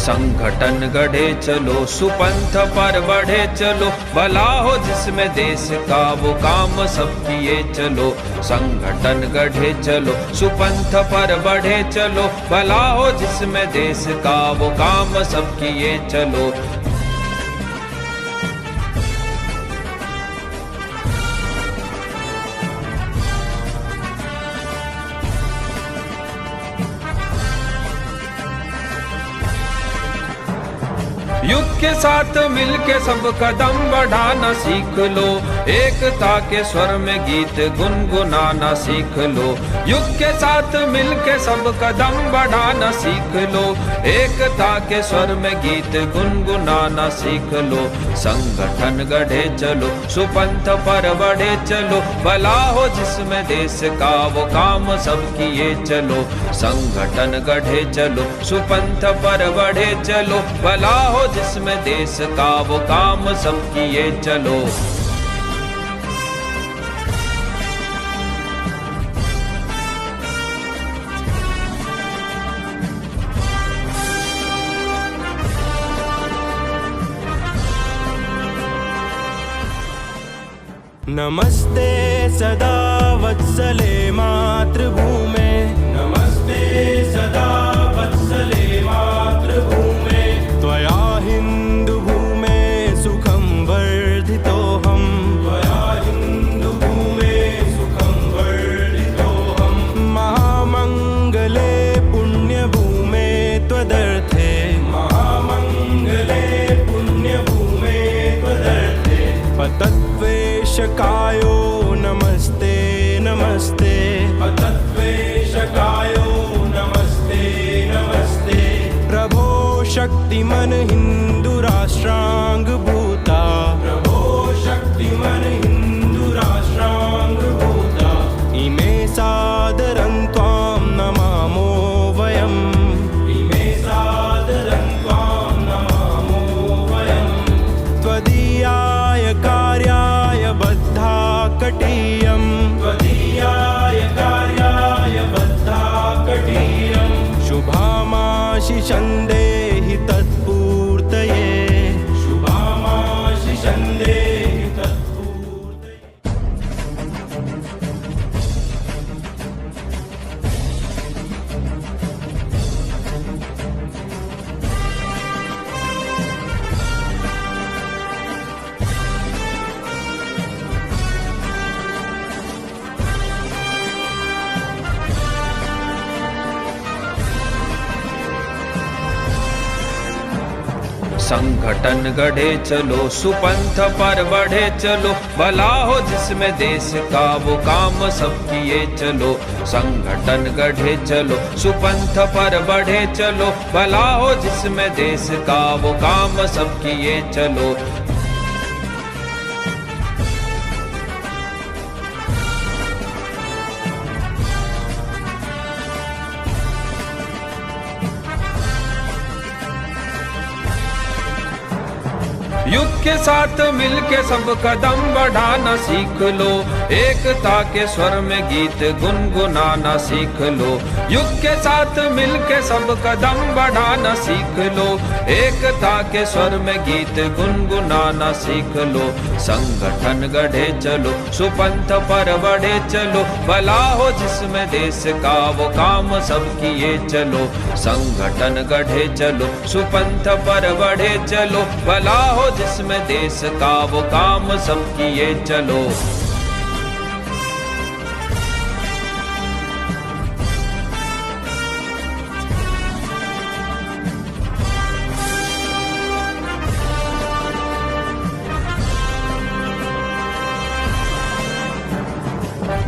संगठन गढ़े चलो, सुपंथ पर बढ़े चलो, भला हो जिसमें देश का वो काम सब किए चलो। संगठन गढ़े चलो, सुपंथ पर बढ़े चलो, भला हो जिसमें देश का वो काम सब किए चलो। युग के साथ मिलके सब कदम बढ़ाना सीख लो, एकता के स्वर में गीत गुनगुनाना सीख लो। युग के साथ मिलके सब कदम बढ़ाना सीख लो, एकता के स्वर में गीत गुनगुनाना सीख लो। संगठन गढ़े चलो, सुपंथ पर बढ़े चलो, भला हो जिसमें देश का वो काम सब किए चलो। संगठन गढ़े चलो, सुपंथ पर बढ़े चलो, भला हो जिसमें देश का वो काम सब किए चलो। नमस्ते सदा वत्सले मातृभूमे, नमस्ते सदा वत्सले मातृभूमे। त्वया हिन्दुभूमे सुखं वर्धितोऽहम्, त्वया हिन्दुभूमे सुखं वर्धितोऽहम्। महामङ्गले पुण्यभूमे त्वदर्थे, महामङ्गले पुण्यभूमे त्वदर्थे। पतद्वेषकायो नमस्ते नमस्ते, पतद्वेषकायो नमस्ते नमस्ते। प्रभो शक्तिमन हिन्दुराष्ट्राङ्गभूता, प्रभो शक्तिमन हिन्दुराष्ट्राङ्गभूता। इमे सादरं त्वां नमामो वयम्, इमे सादरं त्वां नमामो वयम्। त्वदीयाय कार्याय बद्धा कटीयं, त्वदीयाय कार्याय बद्धा कटीयं। शुभामाशिषं देहि तत्पूर्तये, शुभामाशिषं देहि तत्पूर्तये। संगठन गढ़े चलो, सुपंथ पर बढ़े चलो, भला हो जिसमें देश का वो काम सब किए चलो। संगठन गढ़े चलो, सुपंथ पर बढ़े चलो, भला हो जिसमें देश का वो काम सब किए चलो। युग के साथ मिलके सब कदम बढ़ाना सीख लो, एकता के स्वर में गीत गुनगुनाना सीख लो। युग के साथ मिलके सब कदम बढ़ाना सीख लो, एकता के स्वर में गीत गुनगुनाना सीख लो। संगठन गढ़े चलो, सुपंथ पर बढ़े चलो, भला हो जिसमें देश का वो काम सब किए चलो। संगठन गढ़े चलो, सुपंथ पर बढ़े चलो, भला हो जिसमें देश का वो काम सब किए चलो।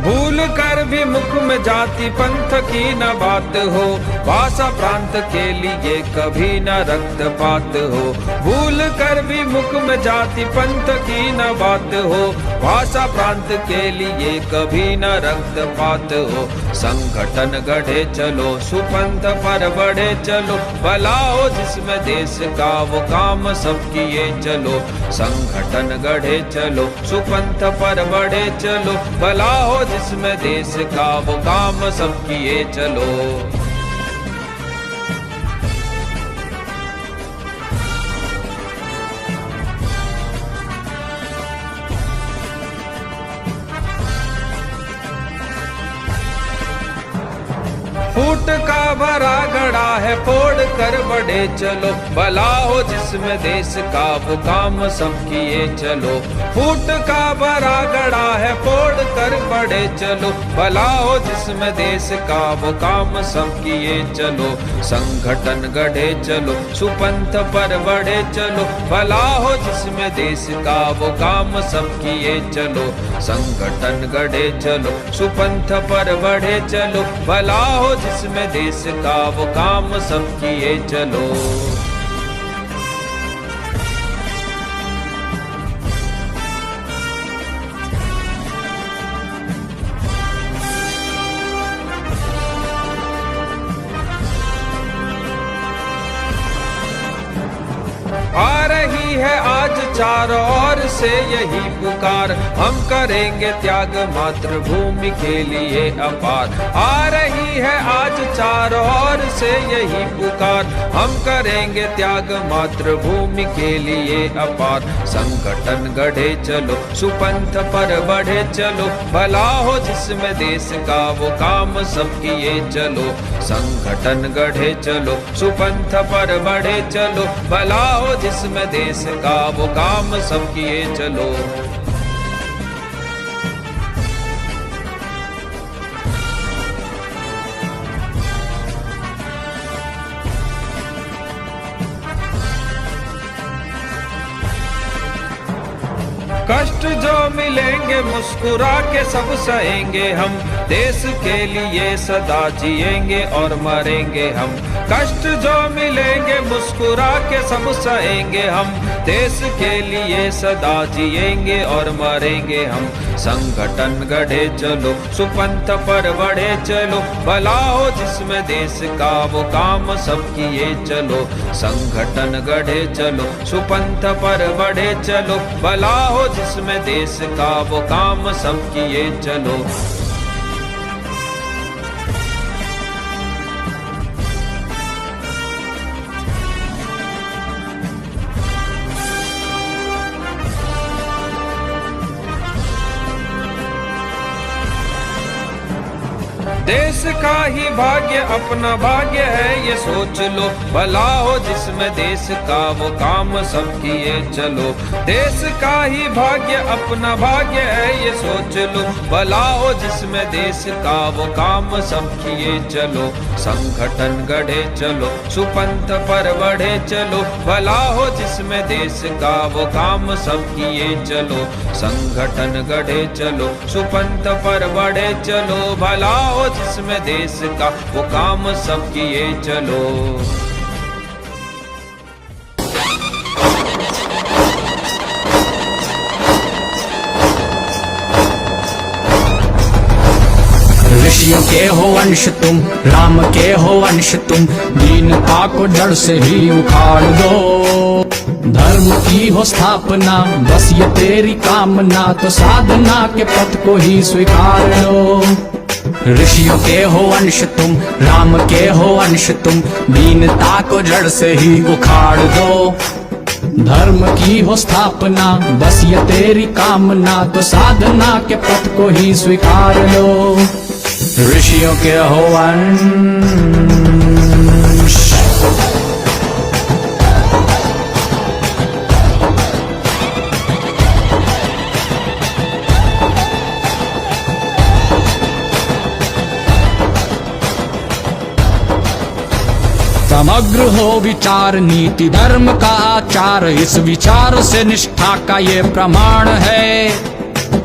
भूल कर भी मुख में जाति पंथ की न बात हो, भाषा प्रांत के लिए कभी न रक्तपात हो। भूल कर भी मुख में जाति पंथ की न बात हो, भाषा प्रांत के लिए कभी न रक्तपात हो। संगठन गढ़े चलो, सुपंथ पर बढ़े चलो, भला हो जिसमें देश का वो काम सब किए चलो। संगठन गढ़े चलो, सुपंथ पर बढ़े चलो, भला हो जिसमें देश का वो काम सब किए चलो। का भरा गड़ा है फोड़ कर बढ़े चलो, भला हो जिसमें देश का वो काम सब किए चलो। फूट का भरा गड़ा है फोड़ कर बढ़े चलो, भला हो जिसमें देश का वो काम सब किए चलो। संगठन गढ़े चलो, सुपंथ पर बढ़े चलो, भला हो जिसमें देश का वो काम सब किए चलो। संगठन गढ़े चलो, सुपंथ पर बढ़े चलो, भला हो जिसमें देश का वो काम सब किए चलो। आ रही है आज चारों ओर से यही पुकार, हम करेंगे त्याग मातृभूमि के लिए अपार। आ रही है आज चारों ओर से यही पुकार, हम करेंगे त्याग मातृभूमि के लिए अपार। संगठन गढ़े चलो, सुपंथ पर बढ़े चलो, भला हो जिसमें देश का वो काम सब किए चलो। संगठन गढ़े चलो, सुपंथ पर बढ़े चलो, भला हो जिसमें देश का वो काम सब किए चलो। कष्ट जो मिलेंगे मुस्कुरा के सब सहेंगे हम, देश के लिए सदा जिएंगे और मरेंगे हम। कष्ट जो मिलेंगे मुस्कुरा के सब सहेंगे हम, देश के लिए सदा जिएंगे और मरेंगे हम। संगठन गढ़े चलो, सुपंथ पर बढ़े चलो, भला हो जिसमें देश का वो काम सब किए चलो। संगठन गढ़े चलो, सुपंथ पर बढ़े चलो, भला हो जिसमें देश का वो काम सब किए चलो। देश का ही भाग्य अपना भाग्य है ये सोच लो, भला हो जिसमें देश का वो काम सब किए चलो। देश का ही भाग्य अपना भाग्य है ये सोच लो, भला हो जिसमें देश का वो काम सब किए चलो। संगठन गढ़े चलो, सुपंथ पर बढ़े चलो, भला हो जिसमें देश का वो काम सब किए चलो। संगठन गढ़े चलो, सुपंथ पर बढ़े चलो, भला हो जिसमें देश का वो काम सब किए चलो। ऋषियों के हो अंश तुम, राम के हो अंश तुम, दीनता को जड़ से ही उखाड़ दो। धर्म की हो स्थापना बस ये तेरी कामना, तो साधना के पथ को ही स्वीकार लो। ऋषियों के हो अंश तुम, राम के हो अंश तुम, दीनता को जड़ से ही उखाड़ दो। धर्म की हो स्थापना बस ये तेरी कामना, तो साधना के पथ को ही स्वीकार लो। ऋषियों के हो अंश। समग्र हो विचार नीति धर्म का आचार, इस विचार से निष्ठा का ये प्रमाण है।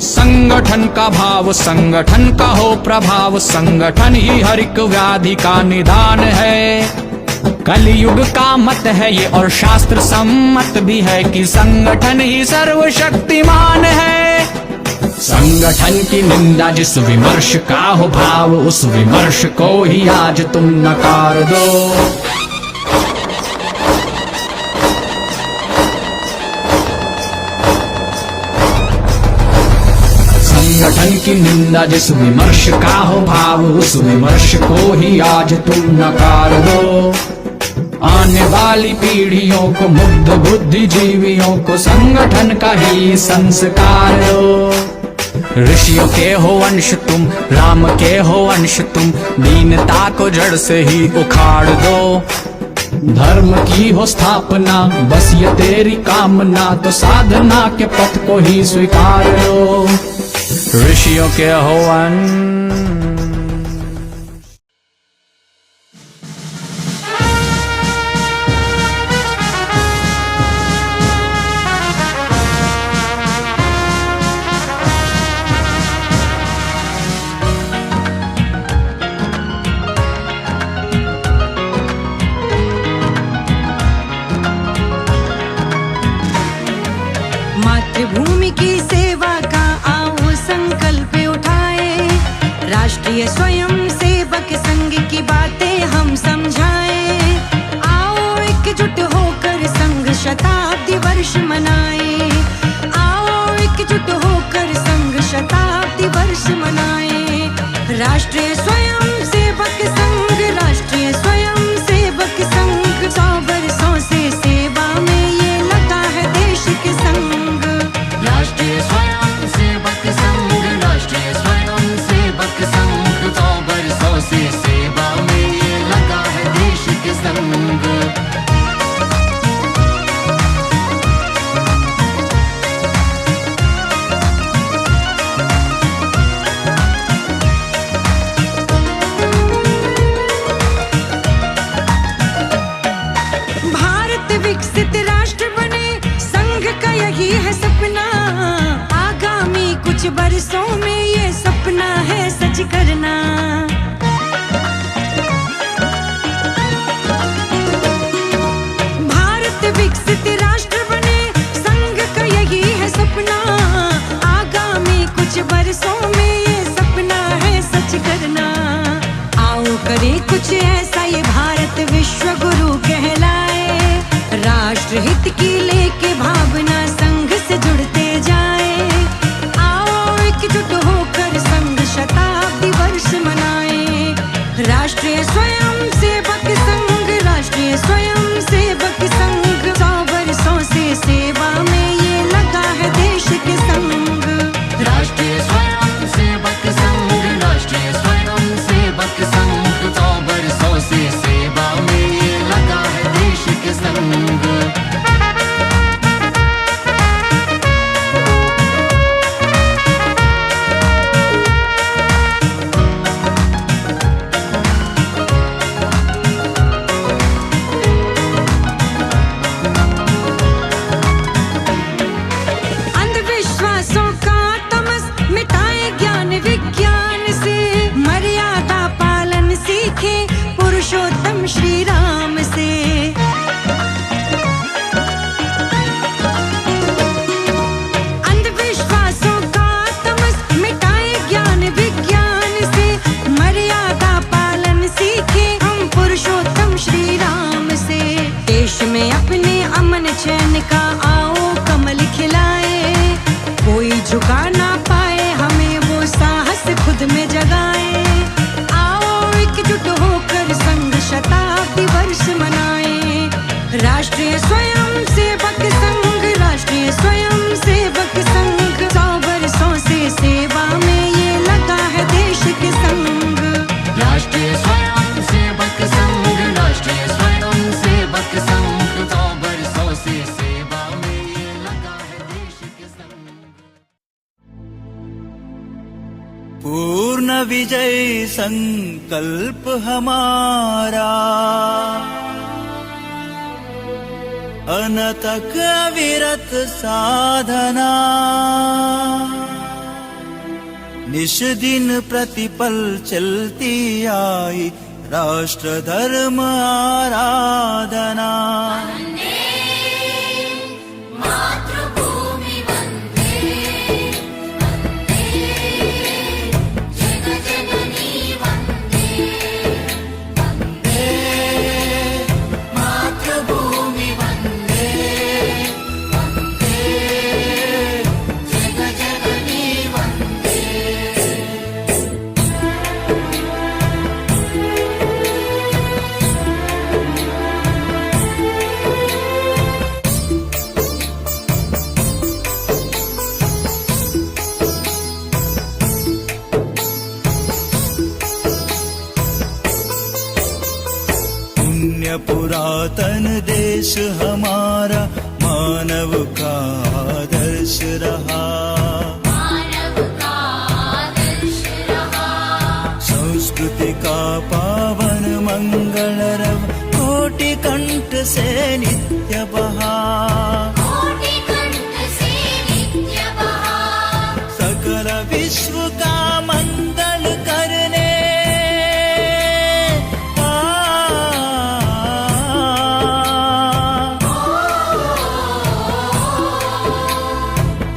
संगठन का भाव संगठन का हो प्रभाव, संगठन ही हर एक व्याधि का निदान है। कलयुग का मत है ये और शास्त्र सम्मत भी है कि संगठन ही सर्वशक्तिमान है। संगठन की निंदा जिस विमर्श का हो भाव, उस विमर्श को ही आज तुम नकार दो। संगठन की निंदा जिस विमर्श का हो भाव, उस विमर्श को ही आज तुम नकार दो। आने वाली पीढ़ियों को, मुग्ध बुद्धिजीवियों को संगठन का ही संस्कार दो। ऋषियों के हो अंश तुम, राम के हो अंश तुम, दीनता को जड़ से ही उखाड़ दो। धर्म की हो स्थापना, बस ये तेरी कामना, तो साधना के पथ को ही स्वीकार लो। ऋषियों के हो अंश। मातृभूमि की सेवा का आओ संकल्प उठाए, राष्ट्रीय स्वयं सेवक संघ की बातें हम समझाएं। आओ एकजुट होकर संघ शताब्दी वर्ष मनाए, आओ एकजुट होकर संघ शताब्दी वर्ष मनाए। राष्ट्रीय स्वयं सेवक संघ, राष्ट्रीय स्वयं सेवक संघ, 100 वर्षों से सेवा में ये लगा है देश के संग। राष्ट्रीय स्वयं सेवक संघ, राष्ट्रीय स्वयं सेवक संघ, 100 वर्षों से सेवा में ये लगा है देश के संग। भारत विकसित राष्ट्र बने, संघ का यही है सपना। आगामी कुछ वर्षों में ये सपना है सच करना। भारत विकसित राष्ट्र बने, संघ का यही है सपना। आगामी कुछ वर्षों में ये सपना है सच करना। आओ करें कुछ ऐसा ये भारत विश्व गुरु कहलाए, राष्ट्र हित की लेके भावना संघ से जुड़ते जाए। आओ एकजुट होकर संघ शताब्दी वर्ष मनाए। राष्ट्रीय स्वयं सेवक संघ, राष्ट्रीय स्वयं सेवक संघ, 100 वर्षों से सेवा में ये लगा है देश के संग। राष्ट्रीय स्वयं सेवक संघ, राष्ट्रीय स्वयं सेवक संघ, 100 वर्षों से सेवा में ये लगा है देश के संग। अंधविश्वासों का तमस मिटाए ज्ञान विज्ञान से, मर्यादा पालन सीखे पुरुषोत्तम श्री राम से। अंधविश्वासों का तमस मिटाए ज्ञान विज्ञान से, मर्यादा पालन सीखे हम पुरुषोत्तम श्री राम से। देश में अपने अमन चैन का आओ कमल खिलाए, कोई झुका ना पाए हमें वो साहस खुद में जगाए। आओ एकजुट होकर संघ शताब्दी वर्ष मनाए। राष्ट्रीय स्वयं सेवक संघ, राष्ट्रीय स्वयं सेवक संघ, 100 वर्षों से सेवा में ये लगा है देश के संग। राष्ट्रीय स्वयं सेवक संघ, राष्ट्रीय स्वयं सेवक संघ, 100 वर्षों से सेवा में ये लगा है देश के संग। पूर्ण विजय संकल्प हमारा, अनतक अविरत साधना, निश दिन प्रतिपल चलती आई राष्ट्र धर्म आराधना। पुण्य पुरातन देश हमारा मानव का आदर्श रहा। संस्कृति का पावन मंगल रव कोटि कंठ से नित्य बहा। सकल विश्व का मंगल करने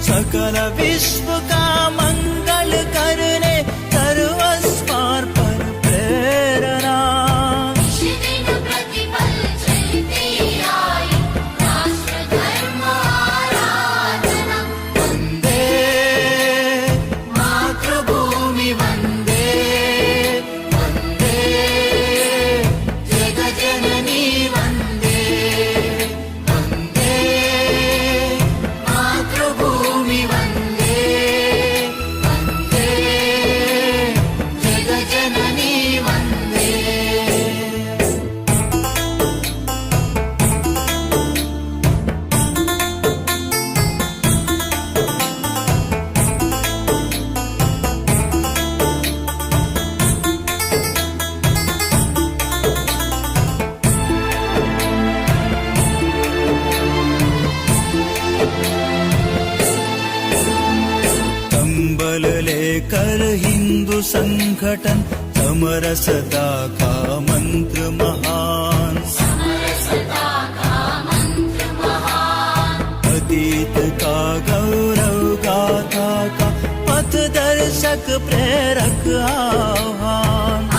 सकल विश्व का मंगल करने सर्वस्वार पर प्रेरणा। वंदे मातृभूमि वंदे वंदे जगजननी वंदे वंदे मातृभूमि वंदे वंदे जगजननी वंदे। संबल लेकर हिंदू संगठन समरसता का मंत्र महान। अतीत का गौरव गाथा का पथ दर्शक प्रेरक आह्वान।